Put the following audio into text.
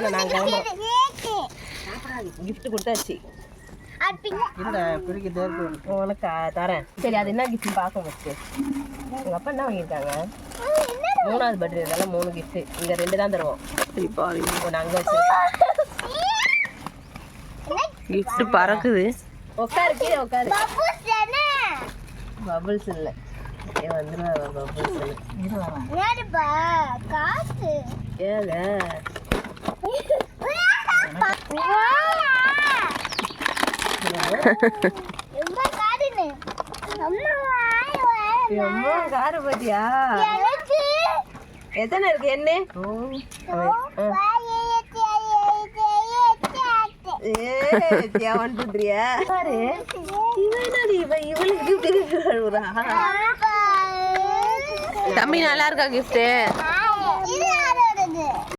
வாங்க நாங்க gift கொடுத்தாச்சு உனக்கு தரேன் சரி அது என்ன gift பார்க்க வச்சு உங்க அப்பா என்ன வாங்கியிருக்காங்க 3வது பர்த்டே இதெல்லாம் 3 gift இங்க 2 தான் தருவோம் நாங்க வச்சிருக்கோம் gift பறக்குது உட்காரு கீழே உட்காரு பபிள்ஸ் இல்ல வந்துருவா பபிள்ஸ் காசு ஏங்க காரு பத்தியா எத்தனை இருக்கு என்ன தம்பி நல்லா இருக்கா கிஃப்ட்